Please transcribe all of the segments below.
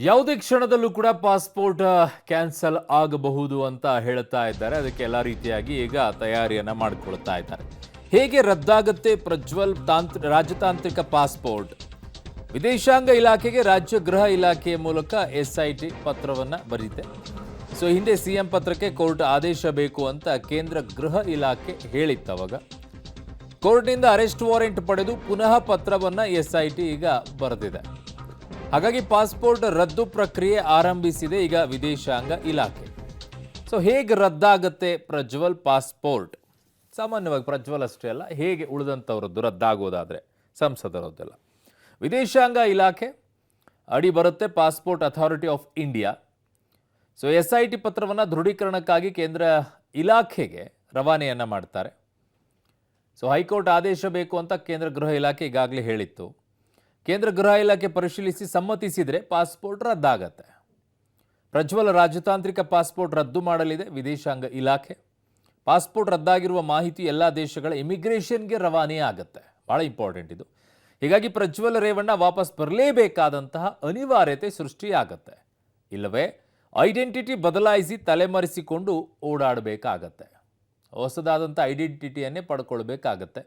ಯಾವುದೇ ಕ್ಷಣದಲ್ಲೂ ಕೂಡ ಪಾಸ್ಪೋರ್ಟ್ ಕ್ಯಾನ್ಸಲ್ ಆಗಬಹುದು ಅಂತ ಹೇಳ್ತಾ ಇದ್ದಾರೆ. ಅದಕ್ಕೆ ಎಲ್ಲ ರೀತಿಯಾಗಿ ಈಗ ತಯಾರಿಯನ್ನ ಮಾಡಿಕೊಳ್ತಾ ಇದ್ದಾರೆ. ಹೇಗೆ ರದ್ದಾಗುತ್ತೆ ಪ್ರಜ್ವಲ್ ರಾಜತಾಂತ್ರಿಕ ಪಾಸ್ಪೋರ್ಟ್? ವಿದೇಶಾಂಗ ಇಲಾಖೆಗೆ ರಾಜ್ಯ ಗೃಹ ಇಲಾಖೆಯ ಮೂಲಕ SIT ಪತ್ರವನ್ನ ಬರೆದಿದೆ. ಹಿಂದೆ CM ಪತ್ರಕ್ಕೆ ಕೋರ್ಟ್ ಆದೇಶ ಬೇಕು ಅಂತ ಕೇಂದ್ರ ಗೃಹ ಇಲಾಖೆ ಹೇಳಿತ್ತು. ಅವಾಗ ಕೋರ್ಟ್ನಿಂದ ಅರೆಸ್ಟ್ ವಾರೆಂಟ್ ಪಡೆದು ಪುನಃ ಪತ್ರವನ್ನ SIT ಈಗ ಬರೆದಿದೆ. ಹಾಗಾಗಿ ಪಾಸ್ಪೋರ್ಟ್ ರದ್ದು ಪ್ರಕ್ರಿಯೆ ಆರಂಭಿಸಿದೆ ಈಗ ವಿದೇಶಾಂಗ ಇಲಾಖೆ. ಹೇಗೆ ರದ್ದಾಗುತ್ತೆ ಪ್ರಜ್ವಲ್ ಪಾಸ್ಪೋರ್ಟ್? ಸಾಮಾನ್ಯವಾಗಿ ಪ್ರಜ್ವಲ್ ಅಷ್ಟೇ ಅಲ್ಲ, ಹೇಗೆ ಉಳಿದಂಥವ್ರದ್ದು ರದ್ದಾಗೋದಾದರೆ ಸಂಸದರದ್ದೆಲ್ಲ ವಿದೇಶಾಂಗ ಇಲಾಖೆ ಅಡಿ ಬರುತ್ತೆ passport authority of India. SIT ಪತ್ರವನ್ನು ದೃಢೀಕರಣಕ್ಕಾಗಿ ಕೇಂದ್ರ ಇಲಾಖೆಗೆ ರವಾನೆಯನ್ನು ಮಾಡ್ತಾರೆ. ಹೈಕೋರ್ಟ್ ಆದೇಶ ಬೇಕು ಅಂತ ಕೇಂದ್ರ ಗೃಹ ಇಲಾಖೆ ಈಗಾಗಲೇ ಹೇಳಿತ್ತು. ಕೇಂದ್ರ ಗೃಹ ಇಲಾಖೆ ಪರಿಶೀಲಿಸಿ ಸಮ್ಮತಿಸಿದರೆ ಪಾಸ್ಪೋರ್ಟ್ ರದ್ದಾಗತ್ತೆ. ಪ್ರಜ್ವಲ್ ರಾಜತಾಂತ್ರಿಕ ಪಾಸ್ಪೋರ್ಟ್ ರದ್ದು ಮಾಡಲಿದೆ ವಿದೇಶಾಂಗ ಇಲಾಖೆ. ಪಾಸ್ಪೋರ್ಟ್ ರದ್ದಾಗಿರುವ ಮಾಹಿತಿ ಎಲ್ಲ ದೇಶಗಳ ಇಮಿಗ್ರೇಷನ್ಗೆ ರವಾನೆ ಆಗುತ್ತೆ. ಭಾಳ ಇಂಪಾರ್ಟೆಂಟ್ ಇದು. ಹೀಗಾಗಿ ಪ್ರಜ್ವಲ್ ರೇವಣ್ಣ ವಾಪಸ್ ಬರಲೇಬೇಕಾದಂತಹ ಅನಿವಾರ್ಯತೆ ಸೃಷ್ಟಿಯಾಗತ್ತೆ. ಇಲ್ಲವೇ ಐಡೆಂಟಿಟಿ ಬದಲಾಯಿಸಿ ತಲೆಮರೆಸಿಕೊಂಡು ಓಡಾಡಬೇಕಾಗತ್ತೆ. ಹೊಸದಾದಂಥ ಐಡೆಂಟಿಟಿಯನ್ನೇ ಪಡ್ಕೊಳ್ಬೇಕಾಗತ್ತೆ.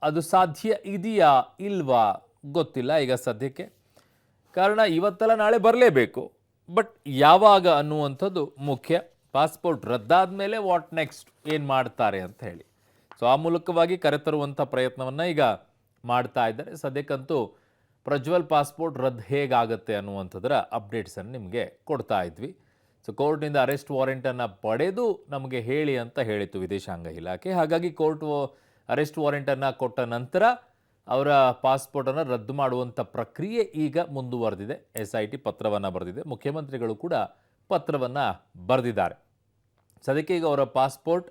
ಅದು ಸಾಧ್ಯ ಇದೆಯಾ ಇಲ್ವಾ ಗೊತ್ತಿಲ್ಲ ಈಗ ಸದ್ಯಕ್ಕೆ. ಕಾರಣ ಇವತ್ತೆಲ್ಲ ನಾಳೆ ಬರಲೇಬೇಕು, ಬಟ್ ಯಾವಾಗ ಅನ್ನುವಂಥದ್ದು ಮುಖ್ಯ. ಪಾಸ್ಪೋರ್ಟ್ ರದ್ದಾದ ಮೇಲೆ ವಾಟ್ ನೆಕ್ಸ್ಟ್, ಏನು ಮಾಡ್ತಾರೆ ಅಂತ ಹೇಳಿ ಆ ಮೂಲಕವಾಗಿ ಕರೆತರುವಂಥ ಪ್ರಯತ್ನವನ್ನು ಈಗ ಮಾಡ್ತಾ ಇದ್ದಾರೆ. ಸದ್ಯಕ್ಕಂತೂ ಪ್ರಜ್ವಲ್ ಪಾಸ್ಪೋರ್ಟ್ ರದ್ದು ಹೇಗಾಗುತ್ತೆ ಅನ್ನುವಂಥದ್ರ ಅಪ್ಡೇಟ್ಸನ್ನು ನಿಮಗೆ ಕೊಡ್ತಾ ಇದ್ವಿ. ಕೋರ್ಟ್ನಿಂದ ಅರೆಸ್ಟ್ ವಾರೆಂಟನ್ನು ಪಡೆದು ನಮಗೆ ಹೇಳಿ ಅಂತ ಹೇಳಿತ್ತು ವಿದೇಶಾಂಗ ಇಲಾಖೆ. ಹಾಗಾಗಿ ಕೋರ್ಟ್ ಅರೆಸ್ಟ್ ವಾರೆಂಟನ್ನು ಕೊಟ್ಟ ನಂತರ ಅವರ ಪಾಸ್ಪೋರ್ಟನ್ನು ರದ್ದು ಮಾಡುವಂಥ ಪ್ರಕ್ರಿಯೆ ಈಗ ಮುಂದುವರೆದಿದೆ. SIT ಪತ್ರವನ್ನು ಬರೆದಿದೆ. ಮುಖ್ಯಮಂತ್ರಿಗಳು ಕೂಡ ಪತ್ರವನ್ನು ಬರೆದಿದ್ದಾರೆ. ಸದ್ಯಕ್ಕೆ ಈಗ ಅವರ ಪಾಸ್ಪೋರ್ಟ್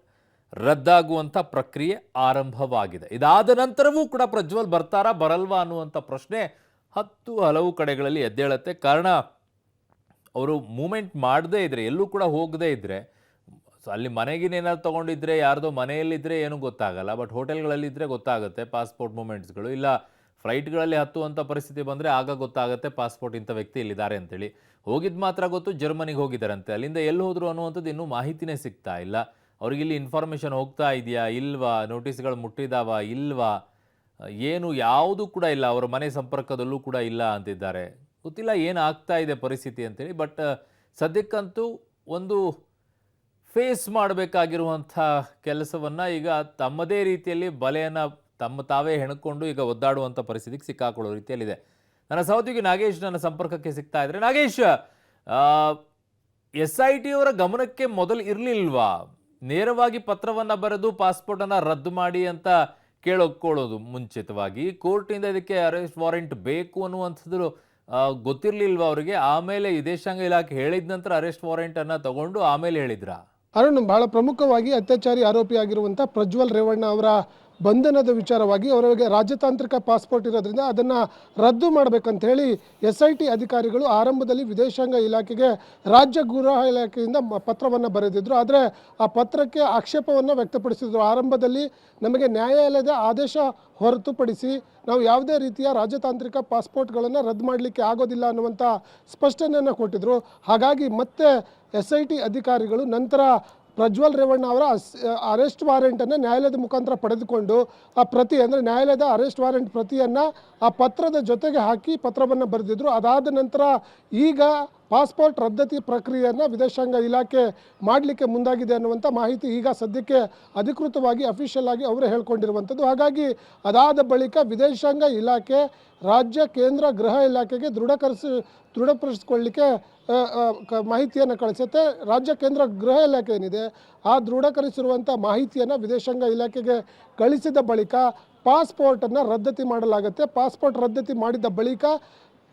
ರದ್ದಾಗುವಂಥ ಪ್ರಕ್ರಿಯೆ ಆರಂಭವಾಗಿದೆ. ಇದಾದ ನಂತರವೂ ಕೂಡ ಪ್ರಜ್ವಲ್ ಬರ್ತಾರಾ ಬರಲ್ವಾ ಅನ್ನುವಂಥ ಪ್ರಶ್ನೆ ಹಲವು ಕಡೆಗಳಲ್ಲಿ ಎದ್ದೇಳುತ್ತೆ. ಕಾರಣ ಅವರು ಮೂಮೆಂಟ್ ಮಾಡದೇ ಇದ್ರೆ, ಎಲ್ಲೂ ಕೂಡ ಹೋಗದೇ ಇದ್ರೆ, ಅಲ್ಲಿ ಮನೆಗಿನೇನಾದ್ರು ತೊಗೊಂಡಿದ್ರೆ, ಯಾರ್ದೋ ಮನೆಯಲ್ಲಿದ್ದರೆ ಏನೂ ಗೊತ್ತಾಗಲ್ಲ. ಬಟ್ ಹೋಟೆಲ್ಗಳಲ್ಲಿದ್ದರೆ ಗೊತ್ತಾಗುತ್ತೆ ಪಾಸ್ಪೋರ್ಟ್ ಮೂಮೆಂಟ್ಸ್ಗಳು. ಇಲ್ಲ ಫ್ಲೈಟ್ಗಳಲ್ಲಿ ಹತ್ತುವಂಥ ಪರಿಸ್ಥಿತಿ ಬಂದರೆ ಆಗ ಗೊತ್ತಾಗುತ್ತೆ ಪಾಸ್ಪೋರ್ಟ್ ಇಂಥ ವ್ಯಕ್ತಿ ಇಲ್ಲಿದ್ದಾರೆ ಅಂತೇಳಿ. ಹೋಗಿದ್ದು ಮಾತ್ರ ಗೊತ್ತು, ಜರ್ಮನಿಗೆ ಹೋಗಿದ್ದಾರಂತೆ. ಅಲ್ಲಿಂದ ಎಲ್ಲಿ ಹೋದರು ಅನ್ನುವಂಥದ್ದು ಇನ್ನೂ ಮಾಹಿತಿನೇ ಸಿಗ್ತಾ ಇಲ್ಲ. ಅವ್ರಿಗೆ ಇಲ್ಲಿ ಇನ್ಫಾರ್ಮೇಷನ್ ಹೋಗ್ತಾ ಇದೆಯಾ ಇಲ್ವಾ, ನೋಟಿಸ್ಗಳು ಮುಟ್ಟಿದಾವ ಇಲ್ವಾ, ಏನು ಯಾವುದೂ ಕೂಡ ಇಲ್ಲ. ಅವರ ಮನೆ ಸಂಪರ್ಕದಲ್ಲೂ ಕೂಡ ಇಲ್ಲ ಅಂತಿದ್ದಾರೆ. ಗೊತ್ತಿಲ್ಲ ಏನಾಗ್ತಾ ಇದೆ ಪರಿಸ್ಥಿತಿ ಅಂತೇಳಿ. ಬಟ್ ಸದ್ಯಕ್ಕಂತೂ ಒಂದು ಫೇಸ್ ಮಾಡಬೇಕಾಗಿರುವಂಥ ಕೆಲಸವನ್ನು ಈಗ ತಮ್ಮದೇ ರೀತಿಯಲ್ಲಿ ಬಲೆಯನ್ನು ತಾವೇ ಹೆಣ್ಕೊಂಡು ಈಗ ಒದ್ದಾಡುವಂಥ ಪರಿಸ್ಥಿತಿಗೆ ಸಿಕ್ಕಾಕೊಳ್ಳೋ ರೀತಿಯಲ್ಲಿದೆ. ನನ್ನ ಸಹೋದ್ಯೋಗಿ ನಾಗೇಶ್ ನನ್ನ ಸಂಪರ್ಕಕ್ಕೆ ಸಿಗ್ತಾ ಇದ್ದಾರೆ. ನಾಗೇಶ್, SIT ಅವರ ಗಮನಕ್ಕೆ ಮೊದಲು ಇರಲಿಲ್ವಾ ನೇರವಾಗಿ ಪತ್ರವನ್ನು ಬರೆದು ಪಾಸ್ಪೋರ್ಟನ್ನು ರದ್ದು ಮಾಡಿ ಅಂತ ಕೇಳೋಕೊಳ್ಳೋದು? ಮುಂಚಿತವಾಗಿ ಕೋರ್ಟಿಂದ ಇದಕ್ಕೆ ಅರೆಸ್ಟ್ ವಾರೆಂಟ್ ಬೇಕು ಅನ್ನುವಂಥದ್ದು ಗೊತ್ತಿರಲಿಲ್ವಾ ಅವರಿಗೆ? ಆಮೇಲೆ ವಿದೇಶಾಂಗ ಇಲಾಖೆ ಹೇಳಿದ ನಂತರ ಅರೆಸ್ಟ್ ವಾರೆಂಟನ್ನು ತಗೊಂಡು ಆಮೇಲೆ ಹೇಳಿದ್ರಾ? ಅರುಣ್, ಬಹಳ ಪ್ರಮುಖವಾಗಿ ಅತ್ಯಾಚಾರಿ ಆರೋಪಿಯಾಗಿರುವಂಥ ಪ್ರಜ್ವಲ್ ರೇವಣ್ಣ ಅವರ ಬಂಧನದ ವಿಚಾರವಾಗಿ ಅವರಿಗೆ ರಾಜತಾಂತ್ರಿಕ ಪಾಸ್ಪೋರ್ಟ್ ಇರೋದ್ರಿಂದ ಅದನ್ನು ರದ್ದು ಮಾಡಬೇಕಂತ ಹೇಳಿ SIT ಅಧಿಕಾರಿಗಳು ಆರಂಭದಲ್ಲಿ ವಿದೇಶಾಂಗ ಇಲಾಖೆಗೆ ರಾಜ್ಯ ಗೃಹ ಇಲಾಖೆಯಿಂದ ಪತ್ರವನ್ನು ಬರೆದಿದ್ರು. ಆದರೆ ಆ ಪತ್ರಕ್ಕೆ ಆಕ್ಷೇಪವನ್ನು ವ್ಯಕ್ತಪಡಿಸಿದ್ರು. ಆರಂಭದಲ್ಲಿ ನಮಗೆ ನ್ಯಾಯಾಲಯದ ಆದೇಶ ಹೊರತುಪಡಿಸಿ ನಾವು ಯಾವುದೇ ರೀತಿಯ ರಾಜತಾಂತ್ರಿಕ ಪಾಸ್ಪೋರ್ಟ್ಗಳನ್ನು ರದ್ದು ಮಾಡಲಿಕ್ಕೆ ಆಗೋದಿಲ್ಲ ಅನ್ನುವಂಥ ಸ್ಪಷ್ಟನೆಯನ್ನು ಕೊಟ್ಟಿದ್ರು. ಹಾಗಾಗಿ ಮತ್ತೆ SIT ಅಧಿಕಾರಿಗಳು ನಂತರ ಪ್ರಜ್ವಲ್ ರೇವಣ್ಣ ಅವರ ಅರೆಸ್ಟ್ ವಾರೆಂಟನ್ನು ನ್ಯಾಯಾಲಯದ ಮುಖಾಂತರ ಪಡೆದುಕೊಂಡು ಆ ಪ್ರತಿ ಅಂದರೆ ನ್ಯಾಯಾಲಯದ ಅರೆಸ್ಟ್ ವಾರೆಂಟ್ ಪ್ರತಿಯನ್ನು ಆ ಪತ್ರದ ಜೊತೆಗೆ ಹಾಕಿ ಪತ್ರವನ್ನು ಬರೆದಿದ್ರು. ಅದಾದ ನಂತರ ಈಗ ಪಾಸ್ಪೋರ್ಟ್ ರದ್ದತಿ ಪ್ರಕ್ರಿಯೆಯನ್ನು ವಿದೇಶಾಂಗ ಇಲಾಖೆ ಮಾಡಲಿಕ್ಕೆ ಮುಂದಾಗಿದೆ ಅನ್ನುವಂಥ ಮಾಹಿತಿ ಈಗ ಸದ್ಯಕ್ಕೆ ಅಧಿಕೃತವಾಗಿ ಅಫಿಷಿಯಲ್ ಆಗಿ ಅವರೇ ಹೇಳ್ಕೊಂಡಿರುವಂಥದ್ದು. ಹಾಗಾಗಿ ಅದಾದ ಬಳಿಕ ವಿದೇಶಾಂಗ ಇಲಾಖೆ ರಾಜ್ಯ ಕೇಂದ್ರ ಗೃಹ ಇಲಾಖೆಗೆ ದೃಢಪಡಿಸಿಕೊಳ್ಳಲಿಕ್ಕೆ ಮಾಹಿತಿಯನ್ನು ಕಳಿಸುತ್ತೆ. ರಾಜ್ಯ ಕೇಂದ್ರ ಗೃಹ ಇಲಾಖೆ ಏನಿದೆ ಆ ದೃಢೀಕರಿಸಿರುವಂಥ ಮಾಹಿತಿಯನ್ನು ವಿದೇಶಾಂಗ ಇಲಾಖೆಗೆ ಕಳಿಸಿದ ಬಳಿಕ ಪಾಸ್ಪೋರ್ಟನ್ನು ರದ್ದತಿ ಮಾಡಲಾಗುತ್ತೆ. ಪಾಸ್ಪೋರ್ಟ್ ರದ್ದತಿ ಮಾಡಿದ ಬಳಿಕ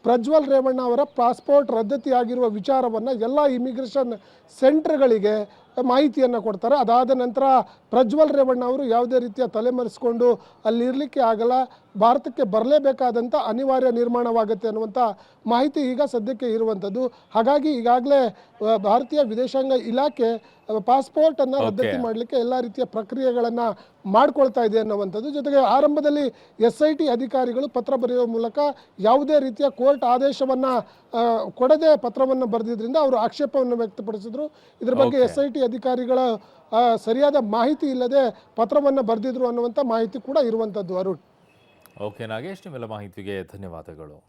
ಪ್ರಜ್ವಲ್ ರೇವಣ್ಣ ಅವರ ಪಾಸ್ಪೋರ್ಟ್ ರದ್ದತಿಯಾಗಿರುವ ವಿಚಾರವನ್ನು ಎಲ್ಲ ಇಮಿಗ್ರೇಷನ್ ಸೆಂಟರ್ಗಳಿಗೆ ಮಾಹಿತಿಯನ್ನು ಕೊಡ್ತಾರೆ. ಅದಾದ ನಂತರ ಪ್ರಜ್ವಲ್ ರೇವಣ್ಣ ಅವರು ಯಾವುದೇ ರೀತಿಯ ತಲೆಮರೆಸಿಕೊಂಡು ಅಲ್ಲಿ ಇರಲಿಕ್ಕೆ ಆಗಲ್ಲ, ಭಾರತಕ್ಕೆ ಬರಲೇಬೇಕಾದಂಥ ಅನಿವಾರ್ಯ ನಿರ್ಮಾಣವಾಗುತ್ತೆ ಅನ್ನುವಂಥ ಮಾಹಿತಿ ಈಗ ಸದ್ಯಕ್ಕೆ ಇರುವಂಥದ್ದು. ಹಾಗಾಗಿ ಈಗಾಗಲೇ ಭಾರತೀಯ ವಿದೇಶಾಂಗ ಇಲಾಖೆ ಪಾಸ್ಪೋರ್ಟ್ ಅನ್ನ ರದ್ದತಿ ಮಾಡಲಿಕ್ಕೆ ಎಲ್ಲ ರೀತಿಯ ಪ್ರಕ್ರಿಯೆಗಳನ್ನ ಮಾಡ್ಕೊಳ್ತಾ ಇದೆ ಅನ್ನುವಂಥದ್ದು. ಜೊತೆಗೆ ಆರಂಭದಲ್ಲಿ SIT ಅಧಿಕಾರಿಗಳು ಪತ್ರ ಬರೆಯುವ ಮೂಲಕ ಯಾವುದೇ ರೀತಿಯ ಕೋರ್ಟ್ ಆದೇಶವನ್ನ ಕೊಡದೆ ಪತ್ರವನ್ನು ಬರೆದಿದ್ರಿಂದ ಅವರು ಆಕ್ಷೇಪವನ್ನು ವ್ಯಕ್ತಪಡಿಸಿದ್ರು. ಇದ್ರ ಬಗ್ಗೆ SIT ಅಧಿಕಾರಿಗಳ ಸರಿಯಾದ ಮಾಹಿತಿ ಇಲ್ಲದೆ ಪತ್ರವನ್ನು ಬರೆದಿದ್ರು ಅನ್ನುವಂಥ ಮಾಹಿತಿ ಕೂಡ ಇರುವಂಥದ್ದು. ಅರುಣ್. ಓಕೆ ನಾಗೇಶ್, ನಿಮ್ಮೆಲ್ಲ ಮಾಹಿತಿಗೆ ಧನ್ಯವಾದಗಳು.